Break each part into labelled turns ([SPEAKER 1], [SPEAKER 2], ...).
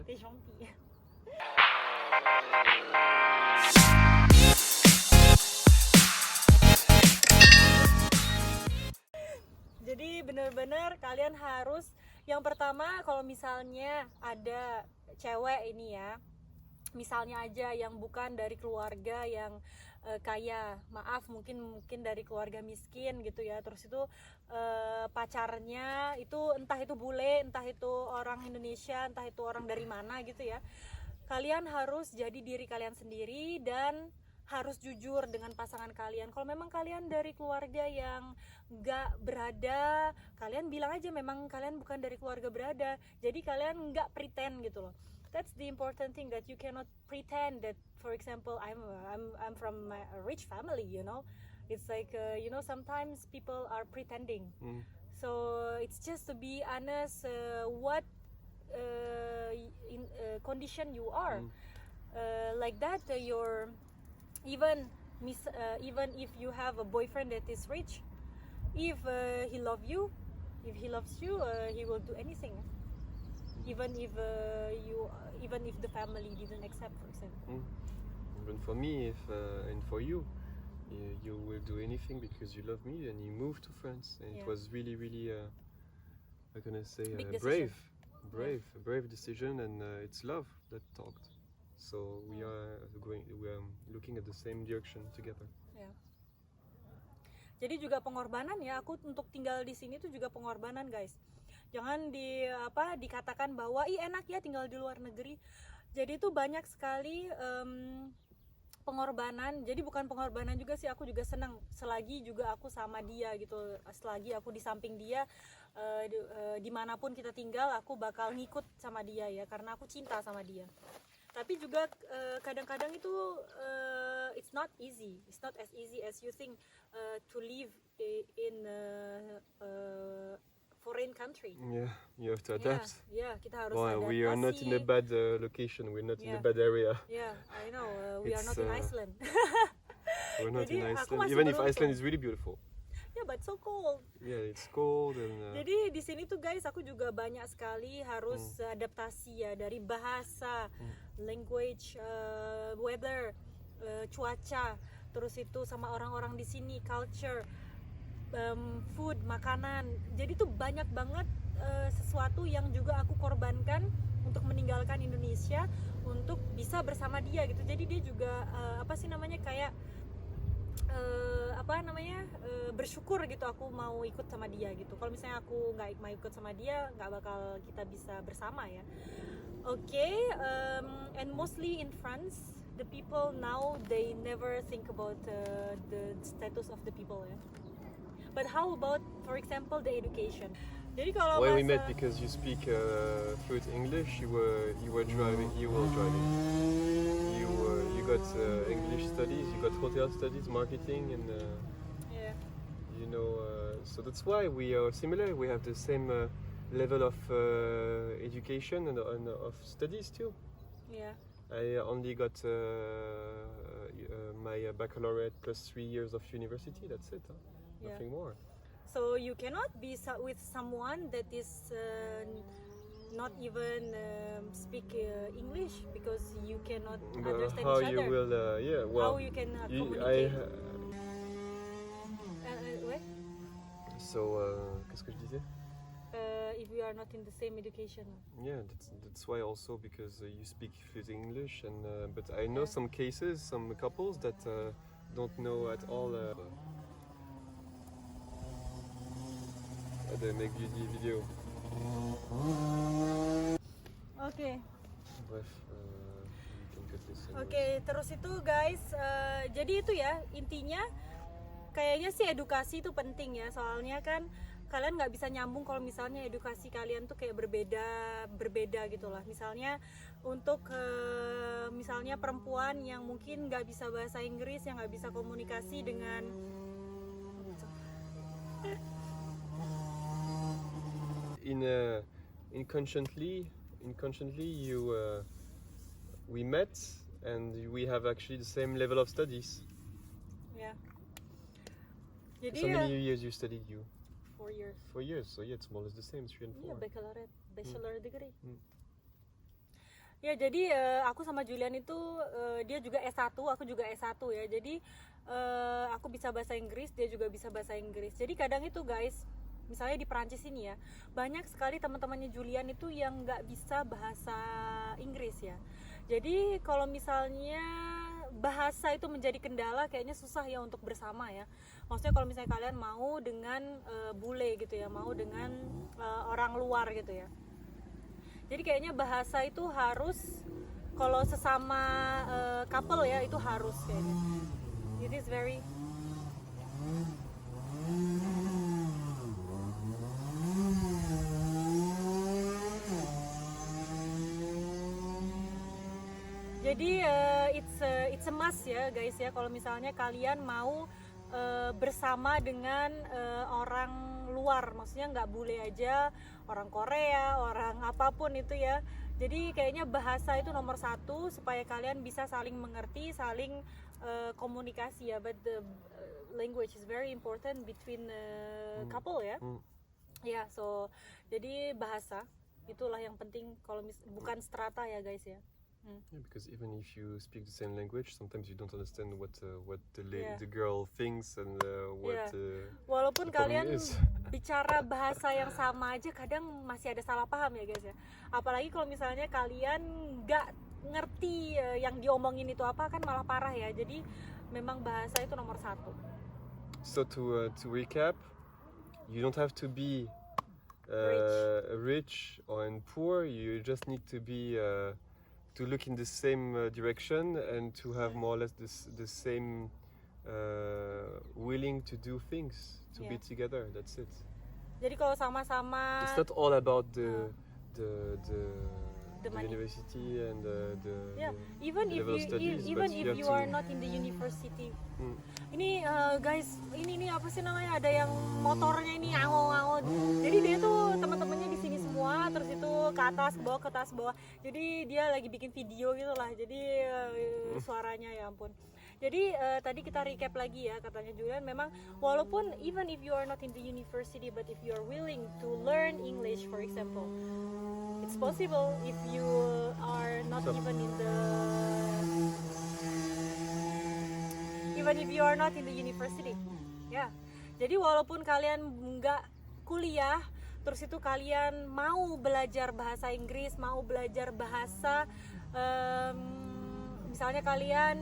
[SPEAKER 1] t'es gentil. Jadi bener-bener kalian harus, yang pertama kalau misalnya ada cewek ini ya, misalnya aja yang bukan dari keluarga yang kaya, maaf mungkin dari keluarga miskin gitu ya, terus itu pacarnya itu entah itu bule, entah itu orang Indonesia, entah itu orang dari mana gitu ya, kalian harus jadi diri kalian sendiri dan harus jujur dengan pasangan kalian. Kalau memang kalian dari keluarga yang nggak berada, kalian bilang aja memang kalian bukan dari keluarga berada, jadi kalian nggak pretend gitu loh. That's the important thing, that you cannot pretend that, for example, I'm from a rich family, you know. It's like sometimes people are pretending. So it's just to be honest, what condition you are. Like that, you're even if you have a boyfriend that is rich, if he loves you, he will do anything. Even if the family didn't accept, for example.
[SPEAKER 2] Even for me, if and for you, you will do anything because you love me, and you moved to France, and it was really, really, how can I say, a brave decision, and it's love that talked. So we are looking at the same direction together.
[SPEAKER 1] Yeah. Jadi juga pengorbanan ya, aku untuk tinggal di sini tuh juga pengorbanan, guys. Jangan dikatakan bahwa enak ya tinggal di luar negeri. Jadi itu banyak sekali pengorbanan. Jadi bukan pengorbanan juga sih, aku juga senang selagi juga aku sama dia gitu, selagi aku di samping dia, dimanapun kita tinggal aku bakal ngikut sama dia ya, karena aku cinta sama dia. Tapi juga kadang-kadang itu it's not as easy as you think to live in foreign country.
[SPEAKER 2] Yeah, you have to adapt.
[SPEAKER 1] Yeah, kita harus adaptasi.
[SPEAKER 2] We are not in a bad location. We're not in a bad area.
[SPEAKER 1] Yeah, I know. We are not in Iceland.
[SPEAKER 2] We're not in Iceland. Even if Iceland is really beautiful.
[SPEAKER 1] Yeah, but so cold.
[SPEAKER 2] Yeah, it's cold and.
[SPEAKER 1] Jadi di sini tuh guys, aku juga banyak sekali harus adaptasi ya, dari bahasa, language, weather, cuaca, terus itu sama orang-orang di sini, culture. Food, makanan. Jadi tuh banyak banget sesuatu yang juga aku korbankan untuk meninggalkan Indonesia untuk bisa bersama dia gitu. Jadi dia juga bersyukur gitu aku mau ikut sama dia gitu. Kalau misalnya aku nggak mau ikut sama dia, nggak bakal kita bisa bersama ya. Okay, and mostly in France, the people now they never think about the status of the people ya. But how about, for example, the education? Jadi kalau
[SPEAKER 2] we met because you speak fluent English. You were driving. You got English studies. You got hotel studies, marketing, and so that's why we are similar. We have the same level of education and of studies too.
[SPEAKER 1] Yeah.
[SPEAKER 2] I only got my baccalaureate plus 3 years of university. That's it. Nothing more.
[SPEAKER 1] So you cannot be with someone that is not even speak English, because you cannot understand
[SPEAKER 2] how
[SPEAKER 1] each
[SPEAKER 2] you
[SPEAKER 1] other.
[SPEAKER 2] Will,
[SPEAKER 1] how you can communicate.
[SPEAKER 2] So, qu'est-ce que je disais?
[SPEAKER 1] If we are not in the same education.
[SPEAKER 2] Yeah, that's why also, because you speak fluent English, and but I know some cases, some couples that don't know at all. They make video.
[SPEAKER 1] Okay.
[SPEAKER 2] Bref,
[SPEAKER 1] Oke, terus itu guys, jadi itu ya intinya, kayaknya sih edukasi itu penting ya, soalnya kan kalian nggak bisa nyambung kalau misalnya edukasi kalian tuh kayak berbeda gitu lah. Misalnya untuk misalnya perempuan yang mungkin nggak bisa bahasa Inggris, yang nggak bisa komunikasi dengan
[SPEAKER 2] inconsciently we met and we have actually the same level of studies.
[SPEAKER 1] Yeah. Jadi
[SPEAKER 2] so many years you studied?
[SPEAKER 1] 4 years.
[SPEAKER 2] 4 years, so yeah, it's more or less the same, 3 and 4.
[SPEAKER 1] Yeah, bachelor degree. Ya, jadi aku sama Julian itu dia juga S1, aku juga S1 ya. Jadi aku bisa bahasa Inggris, dia juga bisa bahasa Inggris. Jadi kadang itu guys, misalnya di Perancis ini ya, banyak sekali teman-temannya Julian itu yang nggak bisa bahasa Inggris ya. Jadi kalau misalnya bahasa itu menjadi kendala, kayaknya susah ya untuk bersama ya. Maksudnya kalau misalnya kalian mau dengan bule gitu ya, mau dengan orang luar gitu ya. Jadi kayaknya bahasa itu harus, kalau sesama couple ya, itu harus kayaknya. It is very jadi it's a must ya guys ya, kalau misalnya kalian mau bersama dengan orang luar, maksudnya nggak bule aja, orang Korea, orang apapun itu ya. Jadi kayaknya bahasa itu nomor satu supaya kalian bisa saling mengerti, saling komunikasi ya. But the language is very important between couple ya. Ya, so jadi bahasa itulah yang penting, kalau bukan strata ya guys ya.
[SPEAKER 2] Yeah, because even if you speak the same language, sometimes you don't understand what the girl thinks and what.
[SPEAKER 1] Walaupun
[SPEAKER 2] the
[SPEAKER 1] kalian
[SPEAKER 2] is.
[SPEAKER 1] bicara bahasa yang sama aja, kadang masih ada salah paham ya guys ya. Apalagi kalau misalnya kalian nggak ngerti yang diomongin itu apa, kan malah parah ya. Jadi memang bahasa itu nomor satu.
[SPEAKER 2] So to recap, you don't have to be rich or poor. You just need to be. To look in the same direction and to have more or less the same willing to do things, to be together. That's it.
[SPEAKER 1] Jadi kalau sama-sama.
[SPEAKER 2] It's not all about the
[SPEAKER 1] money.
[SPEAKER 2] University and the
[SPEAKER 1] even if
[SPEAKER 2] level of studies,
[SPEAKER 1] even if you are not in the university. Ini guys, ini apa sih namanya, ada yang motornya ini angau-angau. Jadi dia tuh teman-temannya di sini semua, terus itu ke atas ke atas bawah. Jadi dia lagi bikin video gitu lah. Jadi suaranya ya ampun. Jadi tadi kita recap lagi ya, katanya Julian, memang walaupun even if you are not in the university, but if you are willing to learn English, for example, it's possible if you are not even if you are not in the university. Ya. Jadi walaupun kalian nggak kuliah, terus itu kalian mau belajar bahasa Inggris, mau belajar bahasa, misalnya kalian,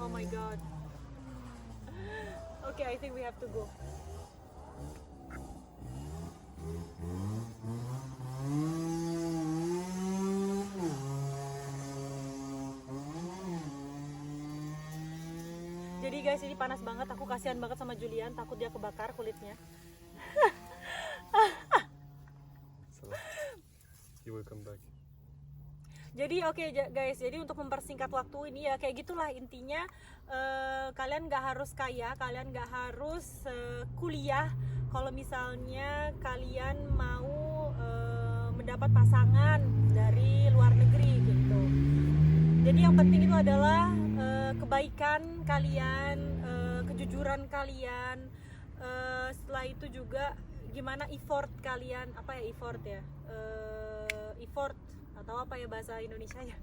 [SPEAKER 1] oh my god. Okay, I think we have to go. Jadi guys, ini panas banget, aku kasihan banget sama Julian, takut dia kebakar kulitnya.
[SPEAKER 2] So, you will come back.
[SPEAKER 1] Jadi oke, guys, jadi untuk mempersingkat waktu ini ya kayak gitulah intinya. Kalian nggak harus kaya, kalian nggak harus kuliah kalau misalnya kalian mau mendapat pasangan dari luar negeri gitu. Jadi yang penting itu adalah kebaikan kalian, kejujuran kalian, setelah itu juga gimana effort kalian, apa ya effort ya, effort atau apa ya bahasa Indonesia ya.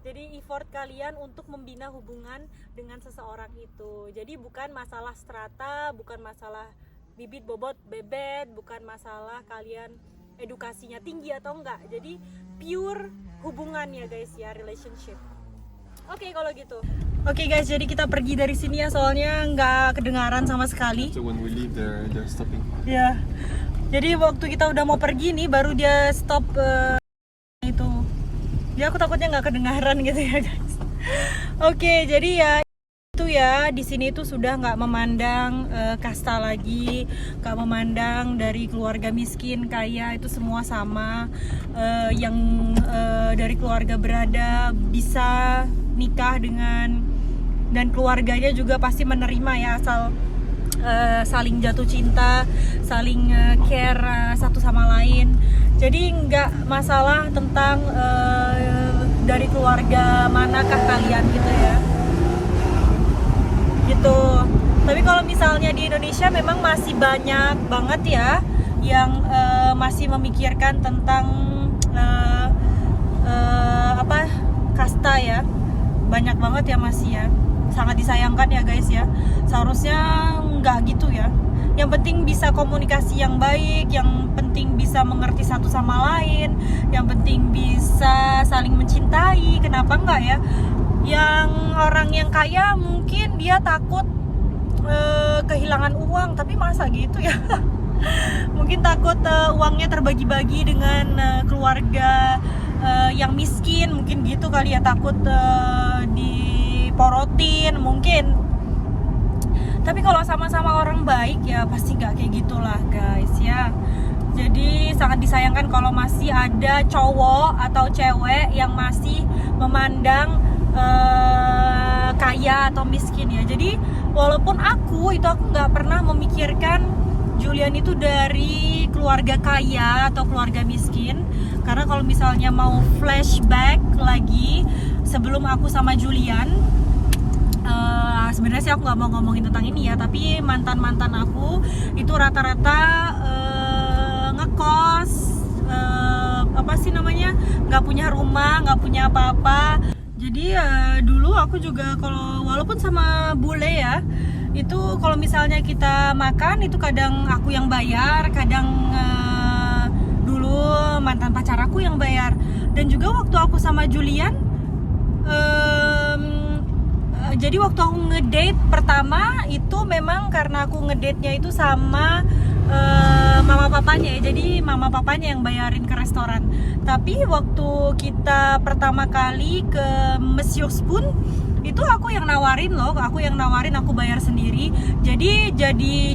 [SPEAKER 1] Jadi effort kalian untuk membina hubungan dengan seseorang itu. Jadi bukan masalah strata, bukan masalah bibit bobot bebet, bukan masalah kalian edukasinya tinggi atau enggak. Jadi pure hubungan ya guys ya, relationship. Oke, kalau gitu. Oke guys, jadi kita pergi dari sini ya, soalnya nggak kedengaran sama sekali.
[SPEAKER 2] So when we leave, they're stopping.
[SPEAKER 1] Ya. Jadi waktu kita udah mau pergi nih, baru dia stop itu. Ya aku takutnya nggak kedengaran gitu ya guys. Oke, jadi ya itu ya, di sini tuh sudah nggak memandang kasta lagi, nggak memandang dari keluarga miskin kaya, itu semua sama. Yang dari keluarga berada bisa nikah dengan, dan keluarganya juga pasti menerima ya, asal saling jatuh cinta, saling care satu sama lain. Jadi nggak masalah tentang dari keluarga manakah kalian gitu ya, gitu. Tapi kalau misalnya di Indonesia memang masih banyak banget ya yang masih memikirkan tentang banget ya masih ya, sangat disayangkan ya guys ya. Seharusnya nggak gitu ya. Yang penting bisa komunikasi yang baik, yang penting bisa mengerti satu sama lain, yang penting bisa saling mencintai. Kenapa enggak ya? Yang orang yang kaya mungkin dia takut kehilangan uang, tapi masa gitu ya? Mungkin takut uangnya terbagi-bagi dengan keluarga yang miskin, mungkin gitu kali ya, takut diporotin mungkin. Tapi kalau sama-sama orang baik ya pasti nggak kayak gitulah guys ya. Jadi sangat disayangkan kalau masih ada cowok atau cewek yang masih memandang kaya atau miskin ya. Jadi walaupun aku nggak pernah memikirkan Julian itu dari keluarga kaya atau keluarga miskin. Karena kalau misalnya mau flashback lagi sebelum aku sama Julian, sebenarnya sih aku nggak mau ngomongin tentang ini ya, tapi mantan aku itu rata-rata ngekos, apa sih namanya, nggak punya rumah, nggak punya apa-apa. Jadi dulu aku juga kalau walaupun sama bule ya, itu kalau misalnya kita makan itu kadang aku yang bayar, kadang dulu mantan pacar aku yang bayar. Dan juga waktu aku sama Julian, jadi waktu aku ngedate pertama itu memang karena aku ngedate-nya itu sama mama papanya ya. Jadi mama papanya yang bayarin ke restoran. Tapi waktu kita pertama kali ke Monsieur Spoon, itu aku yang nawarin loh, aku bayar sendiri. Jadi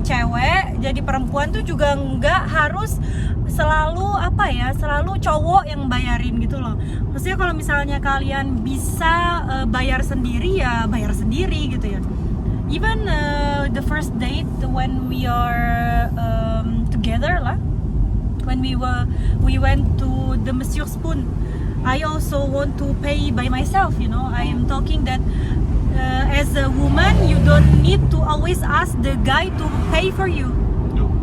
[SPEAKER 1] cewek, jadi perempuan tuh juga nggak harus selalu selalu cowok yang bayarin gitu loh. Maksudnya kalau misalnya kalian bisa bayar sendiri ya bayar sendiri gitu ya. Even the first date when we are together lah, when we went to the Monsieur Spoon, I also want to pay by myself, you know. I am talking that as a woman you don't need to always ask the guy to pay for you.
[SPEAKER 2] No.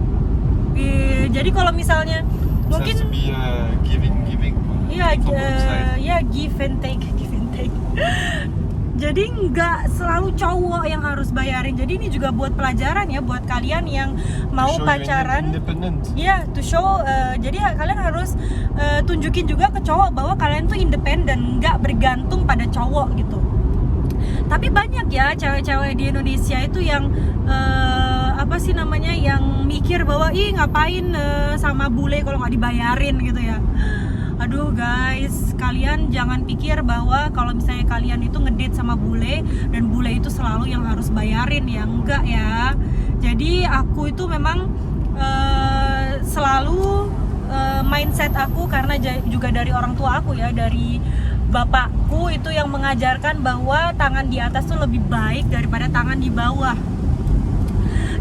[SPEAKER 1] Jadi kalau misalnya mungkin
[SPEAKER 2] to be giving.
[SPEAKER 1] Ya give and take. Jadi nggak selalu cowok yang harus bayarin. Jadi ini juga buat pelajaran ya buat kalian yang mau pacaran. Ya, to show. Jadi kalian harus tunjukin juga ke cowok bahwa kalian tuh independen, nggak bergantung pada cowok gitu. Tapi banyak ya cewek-cewek di Indonesia itu yang yang mikir bahwa ngapain sama bule kalau nggak dibayarin gitu ya. Aduh guys, kalian jangan pikir bahwa kalau misalnya kalian itu ngedate sama bule dan bule itu selalu yang harus bayarin ya, enggak ya. Jadi aku itu memang selalu mindset aku karena juga dari orang tua aku ya, dari bapakku itu yang mengajarkan bahwa tangan di atas tuh lebih baik daripada tangan di bawah.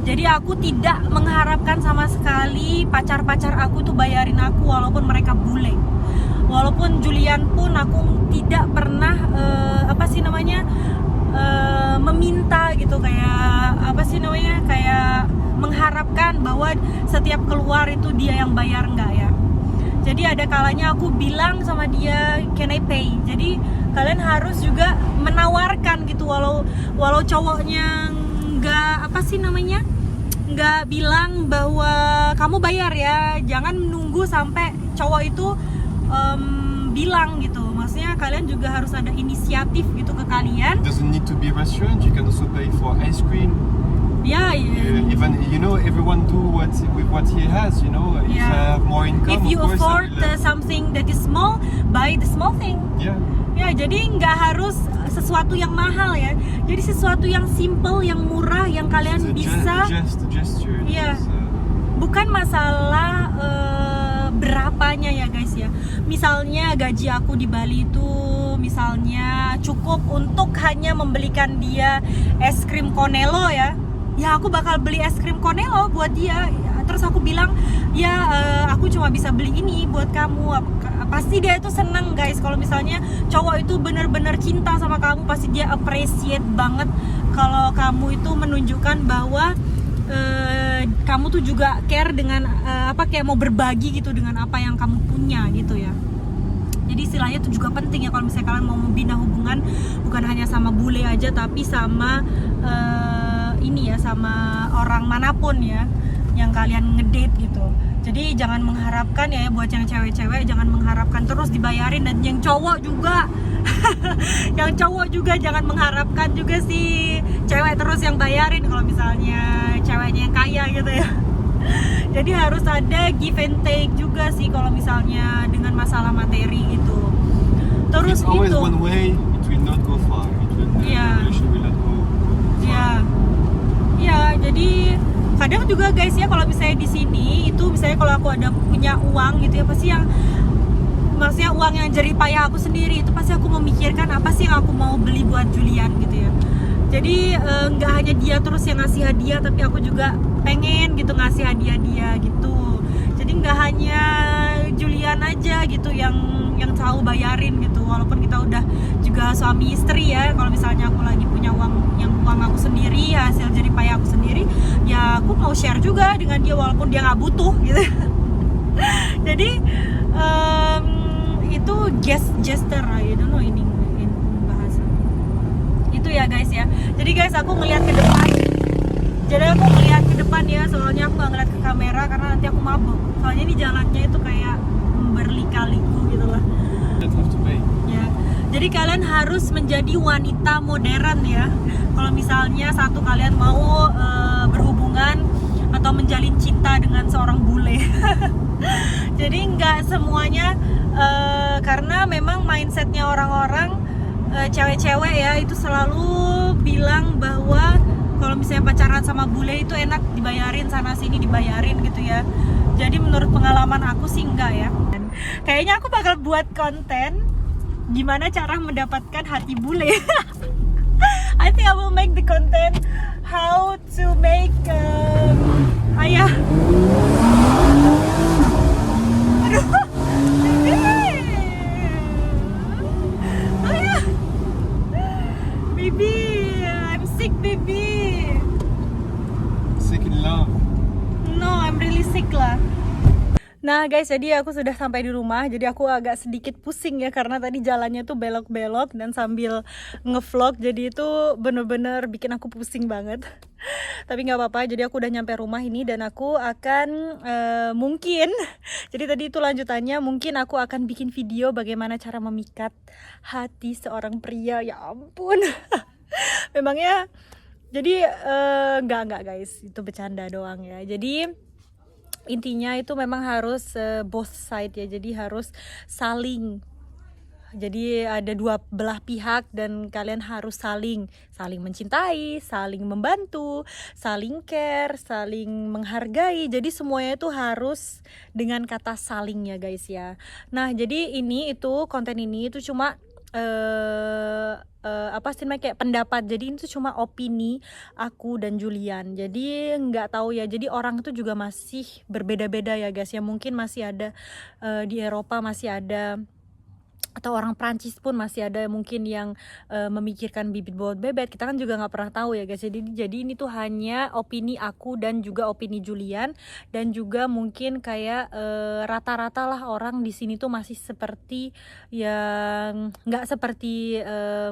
[SPEAKER 1] Jadi aku tidak mengharapkan sama sekali pacar-pacar aku tuh bayarin aku walaupun mereka bule. Walaupun Julian pun aku tidak pernah meminta gitu, kayak mengharapkan bahwa setiap keluar itu dia yang bayar, enggak ya. Jadi ada kalanya aku bilang sama dia, can I pay? Jadi kalian harus juga menawarkan gitu, walau cowoknya nggak bilang bahwa kamu bayar ya. Jangan menunggu sampai cowok itu bilang gitu. Maksudnya kalian juga harus ada inisiatif gitu ke kalian.
[SPEAKER 2] It doesn't need to be a restaurant. You can also pay for ice cream.
[SPEAKER 1] Yeah.
[SPEAKER 2] Even everyone do with what he has. If you have more income.
[SPEAKER 1] If you afford something that is small, buy the small thing.
[SPEAKER 2] Yeah.
[SPEAKER 1] Ya, jadi nggak harus sesuatu yang mahal ya. Jadi sesuatu yang simple, yang murah, yang kalian bisa.
[SPEAKER 2] Gesture.
[SPEAKER 1] Iya. Bukan masalah berapanya ya guys ya. Misalnya gaji aku di Bali itu misalnya cukup untuk hanya membelikan dia es krim Konelo ya. Ya aku bakal beli es krim Konelo buat dia. Terus aku bilang, aku cuma bisa beli ini buat kamu. Pasti dia itu seneng guys. Kalau misalnya cowok itu bener-bener cinta sama kamu, pasti dia appreciate banget kalau kamu itu menunjukkan bahwa kamu tuh juga care dengan kayak mau berbagi gitu dengan apa yang kamu punya gitu ya. Jadi istilahnya itu juga penting ya, kalau misalnya kalian mau membina hubungan bukan hanya sama bule aja, tapi sama ini ya, sama orang manapun ya yang kalian ngedate gitu. Jadi jangan mengharapkan ya, buat yang cewek-cewek jangan mengharapkan terus dibayarin, dan yang cowok juga yang cowok juga jangan mengharapkan juga si cewek terus yang bayarin kalau misalnya ceweknya yang kaya gitu ya. Jadi harus ada give and take juga sih kalau misalnya dengan masalah materi gitu. Terus
[SPEAKER 2] It's always
[SPEAKER 1] itu
[SPEAKER 2] one way, it will not go far.
[SPEAKER 1] Yeah.
[SPEAKER 2] The relation will not go far.
[SPEAKER 1] ya jadi kadang juga guys ya, kalau misalnya di sini itu misalnya kalau aku ada punya uang gitu ya, pasti yang maksudnya uang yang jerih payah aku sendiri itu pasti aku memikirkan apa sih yang aku mau beli buat Julian gitu ya. Jadi nggak hanya dia terus yang ngasih hadiah, tapi aku juga pengen gitu ngasih hadiah dia gitu. Jadi nggak hanya Julian aja gitu yang selalu bayarin gitu, walaupun kita udah juga suami istri ya. Kalau misalnya aku lagi punya uang aku sendiri, hasil jerih payah aku sendiri, ya aku mau share juga dengan dia walaupun dia nggak butuh gitu. Jadi itu gesture, I don't know ini bahasa itu ya guys ya. Jadi guys, aku ngelihat ke depan. Ya, soalnya aku nggak ngeliat ke kamera karena nanti aku mabuk. Soalnya ini jalannya itu kayak berlika-liku gitu lah. Ya. Jadi kalian harus menjadi wanita modern ya. Kalau misalnya satu kalian mau berhubungan atau menjalin cinta dengan seorang bule. Jadi nggak semuanya karena memang mindsetnya orang-orang cewek-cewek ya itu selalu bilang bahwa kalau misalnya pacaran sama bule itu enak, dibayarin sana sini dibayarin gitu ya. Jadi menurut pengalaman aku sih enggak ya. Kayaknya aku bakal buat konten gimana cara mendapatkan hati bule. I think I will make the content how to make ayah. Aduh. Ayah. Baby, I'm sick baby.
[SPEAKER 2] Sick in love.
[SPEAKER 1] No, I'm really sick lah. Nah guys, jadi aku sudah sampai di rumah. Jadi aku agak sedikit pusing ya, karena tadi jalannya tuh belok-belok dan sambil ngevlog. Jadi itu bener-bener bikin aku pusing banget. Tapi nggak apa-apa, jadi aku udah nyampe rumah ini dan aku akan mungkin, jadi tadi itu lanjutannya, mungkin aku akan bikin video bagaimana cara memikat hati seorang pria. Ya ampun. Memangnya jadi enggak guys, itu bercanda doang ya. Jadi intinya itu memang harus both side ya, jadi harus saling. Jadi ada dua belah pihak dan kalian harus saling mencintai, saling membantu, saling care, saling menghargai. Jadi semuanya itu harus dengan kata saling ya guys ya. Nah jadi konten ini itu cuma apa sih namanya, kayak pendapat. Jadi ini tuh cuma opini aku dan Julian. Jadi nggak tahu ya. Jadi orang itu juga masih berbeda-beda ya guys ya. Mungkin masih ada di Eropa masih ada, atau orang Prancis pun masih ada mungkin yang memikirkan bibit bobot bebet. Kita kan juga nggak pernah tahu ya guys. Jadi ini tuh hanya opini aku dan juga opini Julian, dan juga mungkin kayak rata-rata lah orang di sini tuh masih seperti yang nggak seperti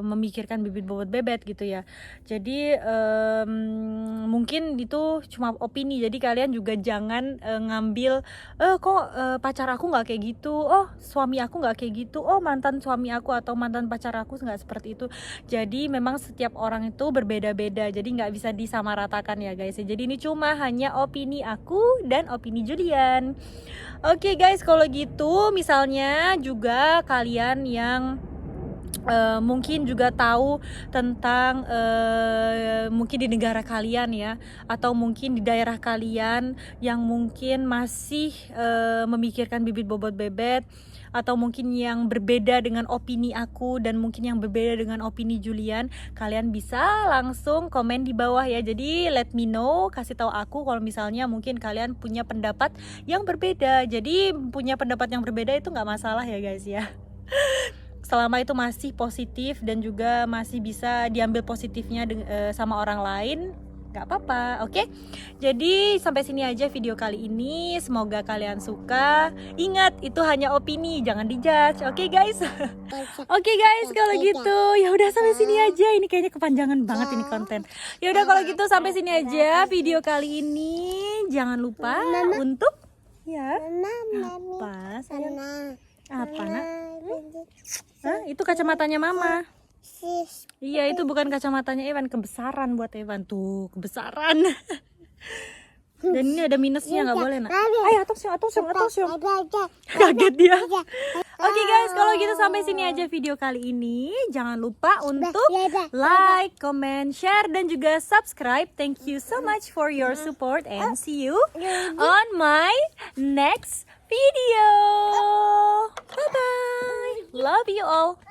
[SPEAKER 1] memikirkan bibit bobot bebet gitu ya. Jadi mungkin itu cuma opini. Jadi kalian juga jangan ngambil kok pacar aku nggak kayak gitu, oh suami aku nggak kayak gitu, oh mantan suami aku atau mantan pacar aku nggak seperti itu. Jadi memang setiap orang itu berbeda-beda, jadi nggak bisa disamaratakan ya guys. Jadi ini cuma hanya opini aku dan opini Julian. Oke guys, kalau gitu misalnya juga kalian yang mungkin juga tahu tentang mungkin di negara kalian ya, atau mungkin di daerah kalian yang mungkin masih memikirkan bibit bobot bebet, atau mungkin yang berbeda dengan opini aku dan mungkin yang berbeda dengan opini Julian, kalian bisa langsung komen di bawah ya. Jadi let me know, kasih tahu aku kalau misalnya mungkin kalian punya pendapat yang berbeda. Jadi punya pendapat yang berbeda itu nggak masalah ya guys ya. Selama itu masih positif dan juga masih bisa diambil positifnya sama orang lain, gak apa-apa, oke? Jadi sampai sini aja video kali ini. Semoga kalian suka. Ingat, itu hanya opini, jangan dijudge, oke guys? Oke guys, kalau gitu ya udah sampai sini aja. Ini kayaknya kepanjangan banget ini konten. Ya udah kalau gitu sampai sini aja video kali ini. Jangan lupa untuk apa sayang? Apa nak? Hah? Itu kacamatanya mama. Iya, itu bukan kacamatanya Evan, kebesaran buat Evan tuh, kebesaran. Dan ini ada minusnya, nggak boleh nak. Ayo atau kaget dia. Oke guys, kalau gitu sampai sini aja video kali ini. Jangan lupa untuk like, comment, share, dan juga subscribe. Thank you so much for your support and see you on my next video. Bye bye. Love you all.